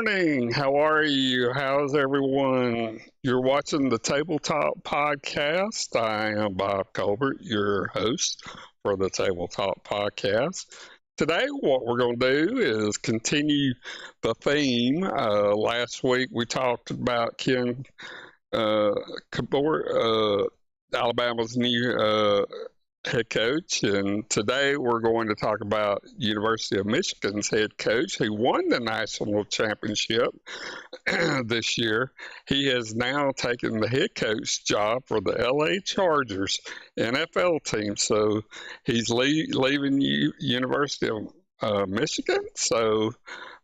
morning. How are you? How's everyone? You're watching the Tabletop Podcast. I am Bob Colbert, your host for the Tabletop Podcast. Today, what we're going to do is continue the theme. Last week, we talked about Ken Colbert, Alabama's new head coach, and today we're going to talk about University of Michigan's head coach who won the national championship this year. He has now taken the head coach job for the LA Chargers NFL team, so he's leaving University of Michigan. So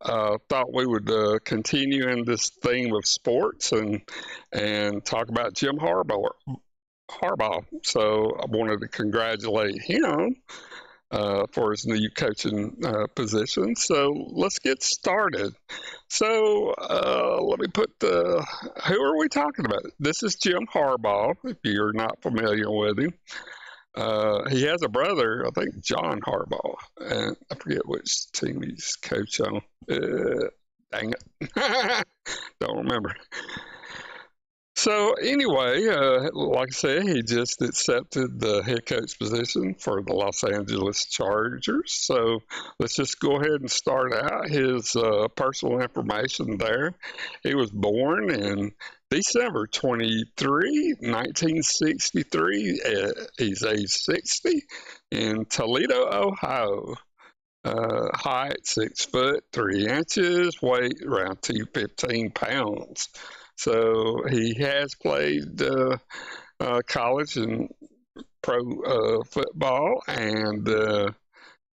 thought we would continue in this theme of sports and talk about Jim Harbaugh. So I wanted to congratulate him for his new coaching position. So let's get started. So let me put who are we talking about? This is Jim Harbaugh, if you're not familiar with him. He has a brother, I think John Harbaugh, and I forget which team he's coach on. Dang it. Don't remember. So anyway, like I said, he just accepted the head coach position for the Los Angeles Chargers. So let's just go ahead and start out his personal information there. He was born in December 23, 1963. He's age 60 in Toledo, Ohio. Height 6 foot 3 inches, weight around 215 pounds. So he has played college and pro football, and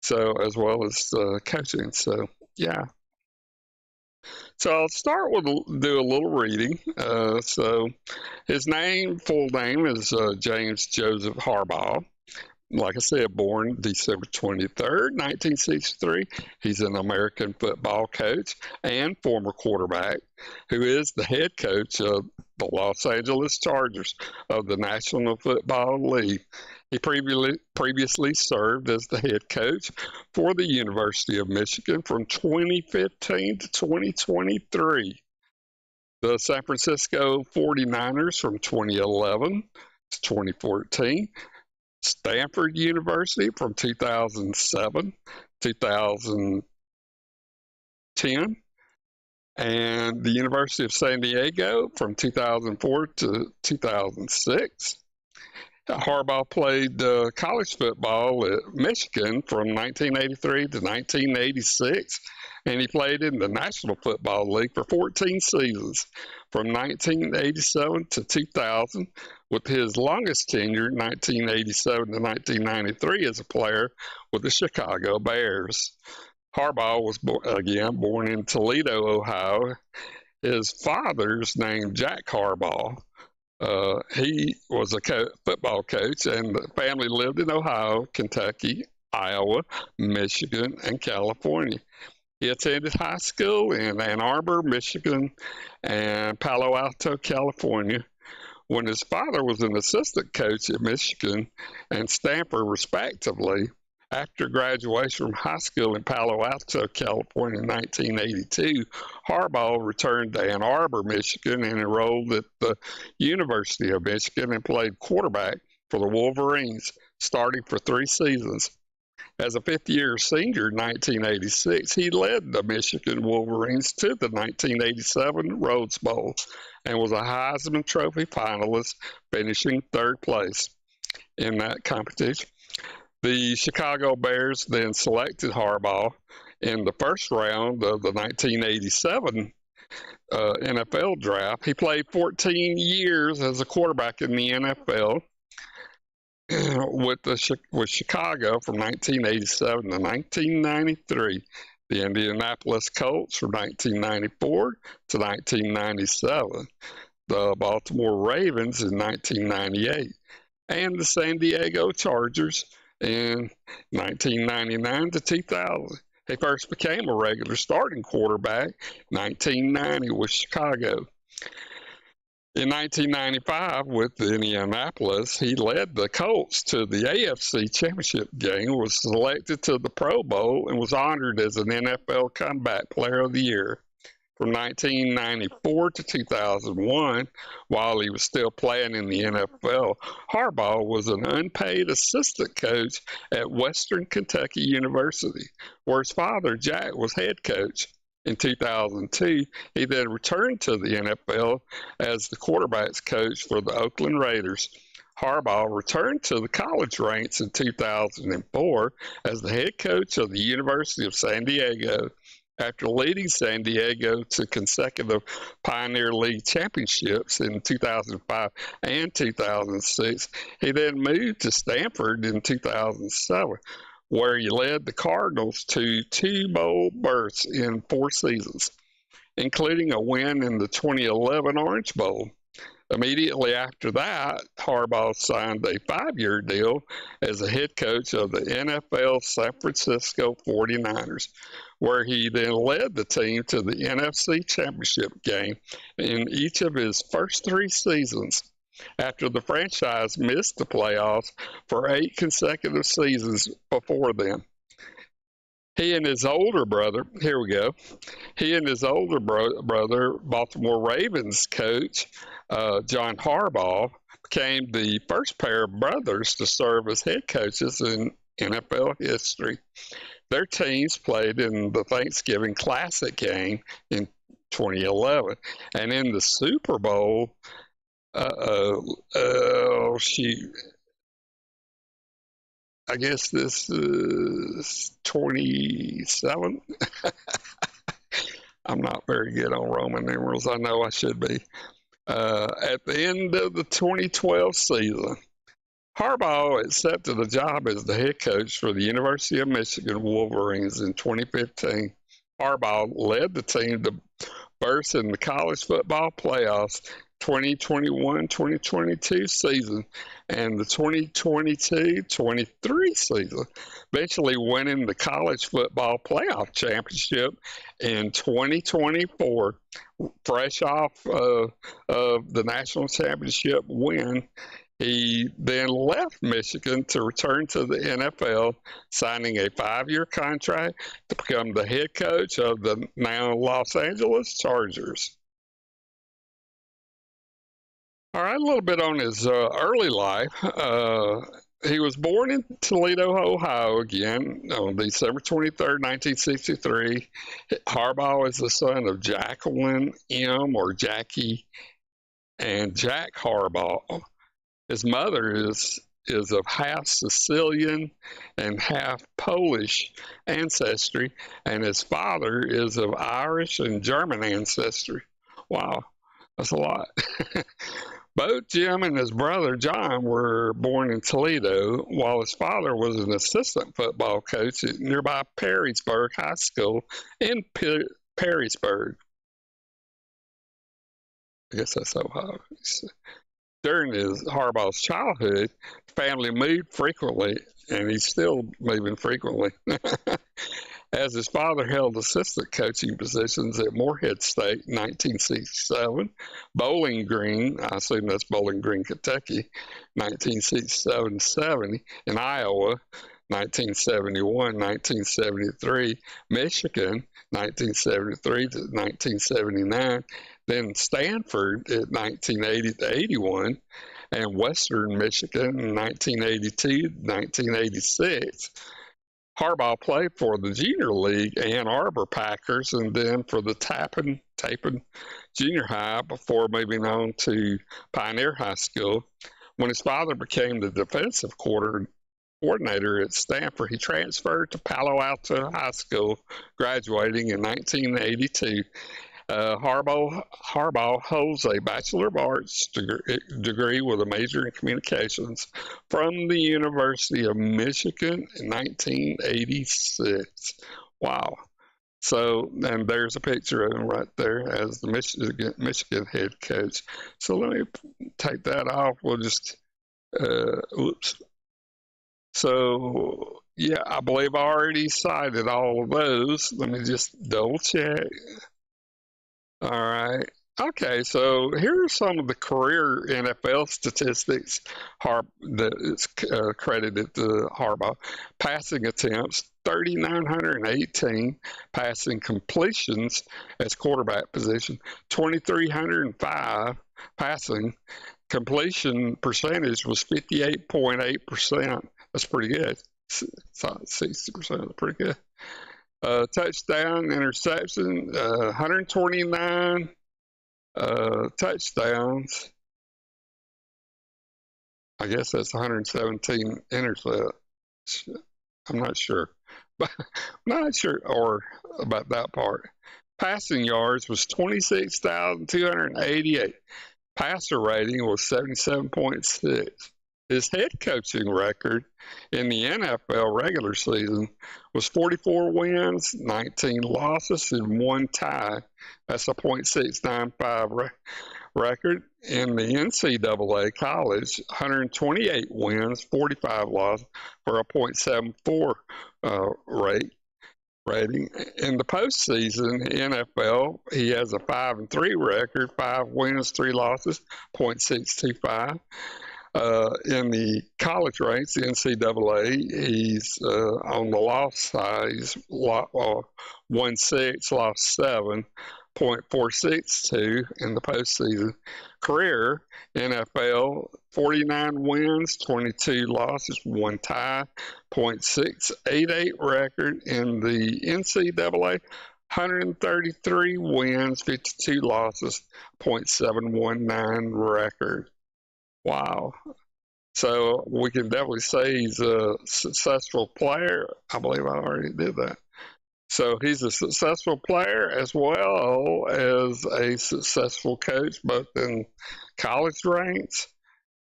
so as well as coaching. So yeah. So I'll start with do a little reading. So his full name is James Joseph Harbaugh. Like I said, born December 23rd, 1963. He's an American football coach and former quarterback who is the head coach of the Los Angeles Chargers of the National Football League. He previously served as the head coach for the University of Michigan from 2015 to 2023. The San Francisco 49ers from 2011 to 2014. Stanford University from 2007 2010, and the University of San Diego from 2004 to 2006. Harbaugh played college football at Michigan from 1983 to 1986, and he played in the National Football League for 14 seasons from 1987 to 2000, with his longest tenure, 1987 to 1993, as a player with the Chicago Bears. Harbaugh was, born in Toledo, Ohio. His father's named Jack Harbaugh. He was a football coach, and the family lived in Ohio, Kentucky, Iowa, Michigan, and California. He attended high school in Ann Arbor, Michigan, and Palo Alto, California. When his father was an assistant coach at Michigan and Stanford, respectively, after graduation from high school in Palo Alto, California in 1982, Harbaugh returned to Ann Arbor, Michigan, and enrolled at the University of Michigan and played quarterback for the Wolverines, starting for 3 seasons. As a fifth-year senior in 1986, he led the Michigan Wolverines to the 1987 Rose Bowl and was a Heisman Trophy finalist, finishing 3rd place in that competition. The Chicago Bears then selected Harbaugh in the first round of the 1987 NFL draft. He played 14 years as a quarterback in the NFL with Chicago from 1987 to 1993, the Indianapolis Colts from 1994 to 1997, the Baltimore Ravens in 1998, and the San Diego Chargers in 1999 to 2000. He first became a regular starting quarterback in 1990 with Chicago. In 1995, with Indianapolis, he led the Colts to the AFC Championship game, was selected to the Pro Bowl, and was honored as an NFL Comeback Player of the Year. From 1994 to 2001, while he was still playing in the NFL, Harbaugh was an unpaid assistant coach at Western Kentucky University, where his father, Jack, was head coach. In 2002, he then returned to the NFL as the quarterbacks coach for the Oakland Raiders. Harbaugh returned to the college ranks in 2004 as the head coach of the University of San Diego. After leading San Diego to consecutive Pioneer League championships in 2005 and 2006, he then moved to Stanford in 2007, where he led the Cardinals to 2 bowl berths in 4 seasons, including a win in the 2011 Orange Bowl. Immediately after that, Harbaugh signed a 5-year deal as a head coach of the NFL San Francisco 49ers, where he then led the team to the NFC Championship game in each of his first 3 seasons, after the franchise missed the playoffs for 8 consecutive seasons before then. He and his older brother, brother, Baltimore Ravens coach, John Harbaugh, became the first pair of brothers to serve as head coaches in NFL history. Their teams played in the Thanksgiving Classic game in 2011, and in the Super Bowl, I guess this is 27. I'm not very good on Roman numerals. I know I should be. At the end of the 2012 season, Harbaugh accepted a job as the head coach for the University of Michigan Wolverines in 2015. Harbaugh led the team to berths in the college football playoffs 2021-2022 season and the 2022-23 season, eventually winning the college football playoff championship in 2024, fresh off of the national championship win. He then left Michigan to return to the NFL, signing a 5-year contract to become the head coach of the now Los Angeles Chargers. All right, a little bit on his early life. He was born in Toledo, Ohio, again, on December 23rd, 1963. Harbaugh is the son of Jacqueline M., or Jackie, and Jack Harbaugh. His mother is of half Sicilian and half Polish ancestry, and his father is of Irish and German ancestry. Wow, that's a lot. Both Jim and his brother John were born in Toledo, while his father was an assistant football coach at nearby Perrysburg High School in Perrysburg. I guess that's Ohio. During Harbaugh's childhood, the family moved frequently, and he's still moving frequently, as his father held assistant coaching positions at Morehead State in 1967, Bowling Green, I assume that's Bowling Green, Kentucky, 1967-70, in Iowa, 1971, 1973, Michigan, 1973 to 1979, then Stanford at 1980 to 81, and Western Michigan in 1982 to 1986. Harbaugh played for the Junior League Ann Arbor Packers and then for the Tappan Junior High before moving on to Pioneer High School. When his father became the defensive coordinator at Stanford, he transferred to Palo Alto High School, graduating in 1982. Harbaugh holds a Bachelor of Arts degree with a major in communications from the University of Michigan in 1986. Wow. So, and there's a picture of him right there as the Michigan head coach. So let me take that off. We'll just, oops. So, yeah, I believe I already cited all of those. Let me just double check. All right. Okay, so here are some of the career NFL statistics that is credited to Harbaugh. Passing attempts, 3,918. Passing completions as quarterback position, 2,305. Passing completion percentage was 58.8%. That's pretty good. 60% is pretty good. Touchdown, interception, 129. Touchdowns. I guess that's 117 intercepts. I'm not sure, but I'm not sure or about that part. Passing yards was 26,288. Passer rating was 77.6. His head coaching record in the NFL regular season was 44 wins, 19 losses, and 1 tie. That's a .695 record. In the NCAA college, 128 wins, 45 losses for a .74 rating. In the postseason, NFL, he has a 5-3 record, 5 wins, 3 losses, .625. In the college ranks, the NCAA, he's on the loss side. He's won 6, lost 7, .462 in the postseason. Career NFL, 49 wins, 22 losses, 1 tie, .688 record. In the NCAA, 133 wins, 52 losses, .719 record. Wow. So we can definitely say he's a successful player. I believe I already did that. So he's a successful player as well as a successful coach, both in college ranks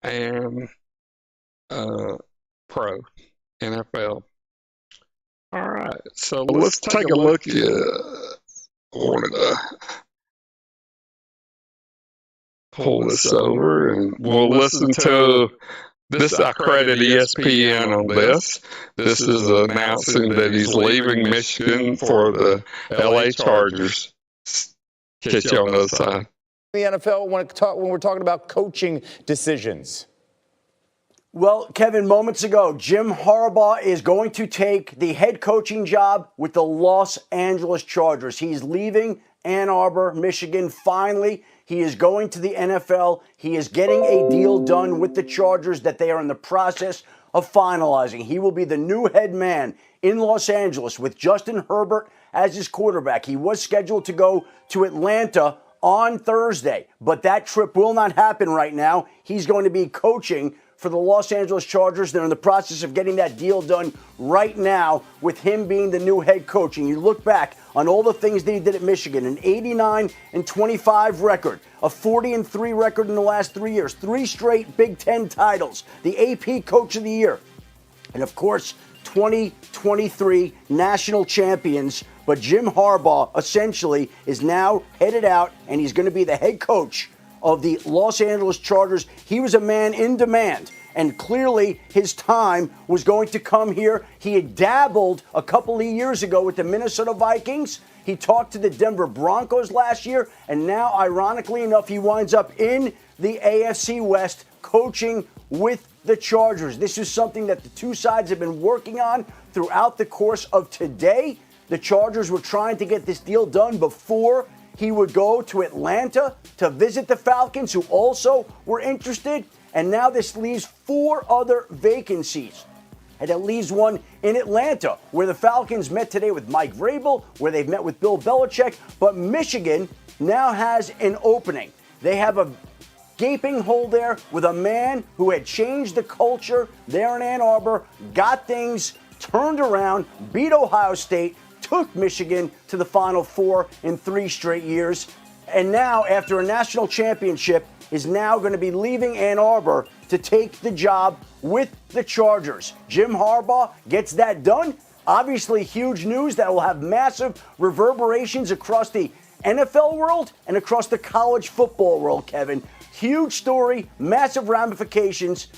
and pro NFL. All right. So let's take a look at pull this over and we'll listen to this. I credit ESPN on this. This is announcing that he's leaving Michigan for the LA Chargers. Catch you on the other side. The NFL when we're talking about coaching decisions. Well, Kevin, moments ago, Jim Harbaugh is going to take the head coaching job with the Los Angeles Chargers. He's leaving Ann Arbor, Michigan, finally. He is going to the NFL. He is getting a deal done with the Chargers that they are in the process of finalizing. He will be the new head man in Los Angeles with Justin Herbert as his quarterback. He was scheduled to go to Atlanta on Thursday, but that trip will not happen right now. He's going to be coaching for the Los Angeles Chargers. They're in the process of getting that deal done right now with him being the new head coach. And you look back on all the things that he did at Michigan, an 89-25 record, a 40-3 record in the last 3 years, 3 straight Big Ten titles, the AP Coach of the Year, and of course, 2023 national champions. But Jim Harbaugh essentially is now headed out, and he's going to be the head coach of the Los Angeles Chargers. He was a man in demand, and clearly his time was going to come here. He had dabbled a couple of years ago with the Minnesota Vikings. He talked to the Denver Broncos last year, and now, ironically enough, he winds up in the AFC West coaching with the Chargers. This is something that the two sides have been working on throughout the course of today. The Chargers were trying to get this deal done before he would go to Atlanta to visit the Falcons, who also were interested. And now this leaves 4 other vacancies. And it leaves one in Atlanta, where the Falcons met today with Mike Vrabel, where they've met with Bill Belichick. But Michigan now has an opening. They have a gaping hole there with a man who had changed the culture there in Ann Arbor, got things turned around, beat Ohio State, took Michigan to the Final Four in 3 straight years, and now, after a national championship, is now going to be leaving Ann Arbor to take the job with the Chargers. Jim Harbaugh gets that done. Obviously, huge news that will have massive reverberations across the NFL world and across the college football world, Kevin. Huge story, massive ramifications.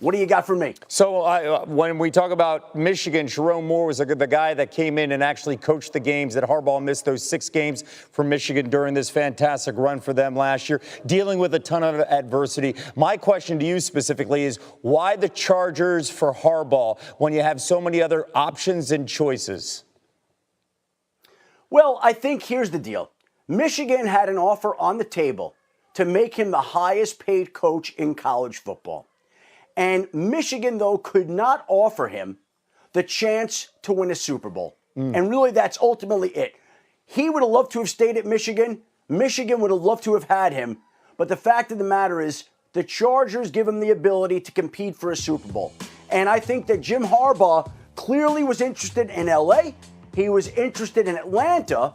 What do you got for me? So when we talk about Michigan, Jerome Moore was the guy that came in and actually coached the games that Harbaugh missed, those 6 games for Michigan during this fantastic run for them last year, dealing with a ton of adversity. My question to you specifically is, why the Chargers for Harbaugh when you have so many other options and choices? Well, I think here's the deal. Michigan had an offer on the table to make him the highest paid coach in college football. And Michigan, though, could not offer him the chance to win a Super Bowl. And really, that's ultimately it. He would have loved to have stayed at Michigan. Michigan would have loved to have had him. But the fact of the matter is, the Chargers give him the ability to compete for a Super Bowl. And I think that Jim Harbaugh clearly was interested in LA. He was interested in Atlanta.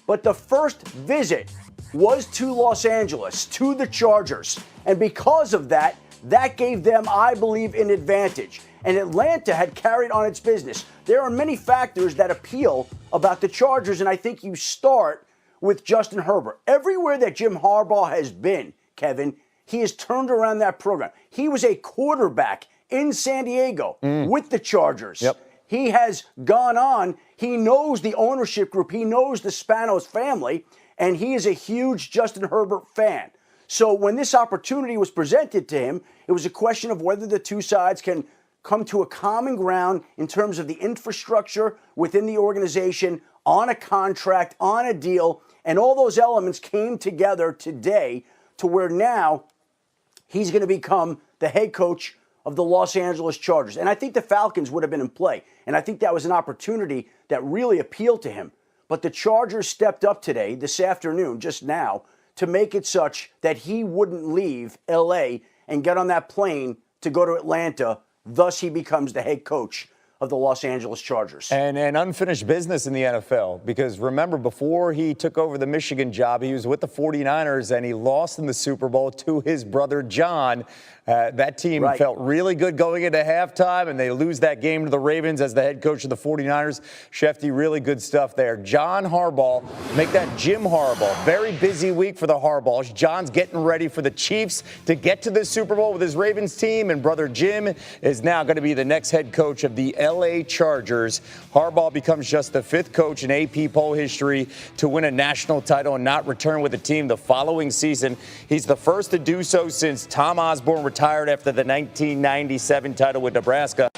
But the first visit was to Los Angeles, to the Chargers. And because of that, that gave them, I believe, an advantage. And Atlanta had carried on its business. There are many factors that appeal about the Chargers, and I think you start with Justin Herbert. Everywhere that Jim Harbaugh has been, Kevin, he has turned around that program. He was a quarterback in San Diego with the Chargers. Yep. He has gone on. He knows the ownership group. He knows the Spanos family, and he is a huge Justin Herbert fan. So when this opportunity was presented to him, it was a question of whether the two sides can come to a common ground in terms of the infrastructure within the organization, on a contract, on a deal, and all those elements came together today to where now he's going to become the head coach of the Los Angeles Chargers. And I think the Falcons would have been in play, and I think that was an opportunity that really appealed to him. But the Chargers stepped up today, this afternoon, just now, to make it such that he wouldn't leave LA and get on that plane to go to Atlanta. Thus, he becomes the head coach of the Los Angeles Chargers. And unfinished business in the NFL, because remember, before he took over the Michigan job, he was with the 49ers and he lost in the Super Bowl to his brother John. That team felt really good going into halftime, and they lose that game to the Ravens as the head coach of the 49ers. Shefty, really good stuff there. John Harbaugh, make that Jim Harbaugh. Very busy week for the Harbaughs. John's getting ready for the Chiefs to get to the Super Bowl with his Ravens team, and brother Jim is now going to be the next head coach of the LA Chargers. Harbaugh becomes just the 5th coach in AP poll history to win a national title and not return with the team the following season. He's the first to do so since Tom Osborne retired after the 1997 title with Nebraska.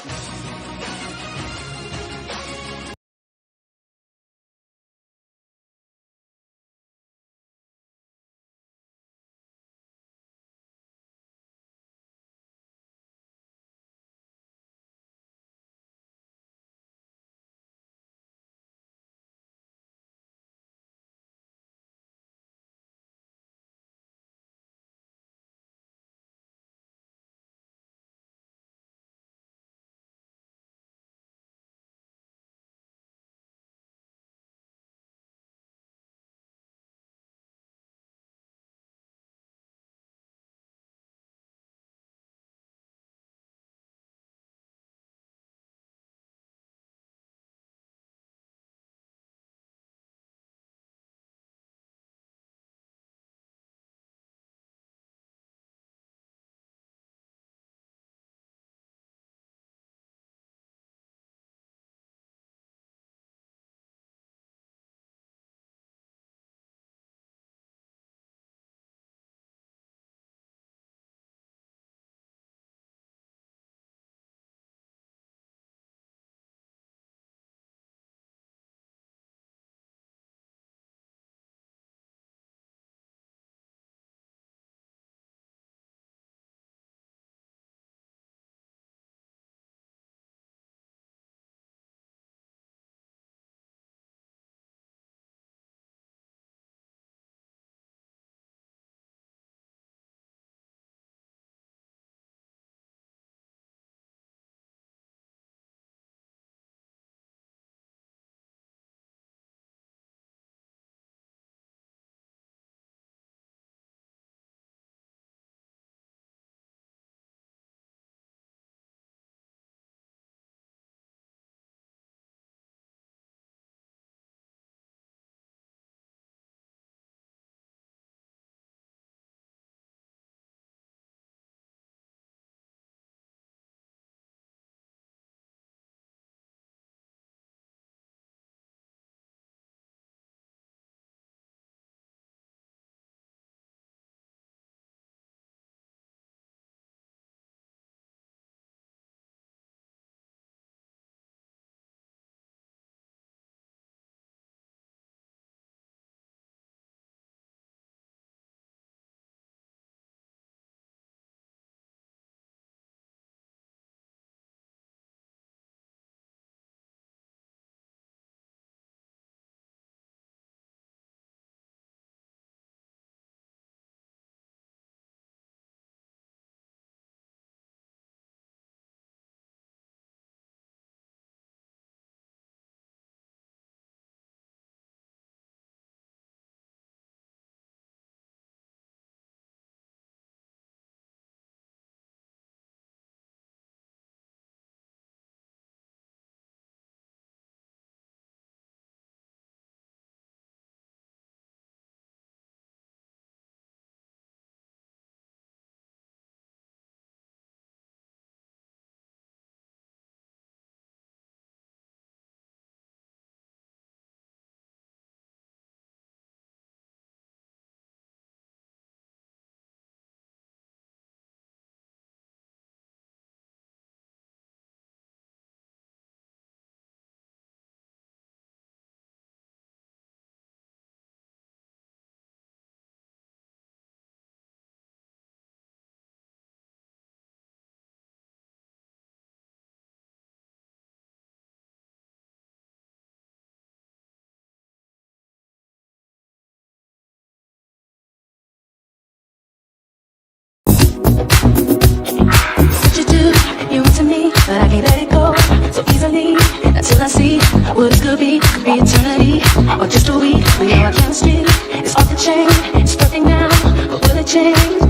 but I can't let it go so easily until I see what it could be eternity or just a week. We know our chemistry is off the chain, it's perfect now, but will it change?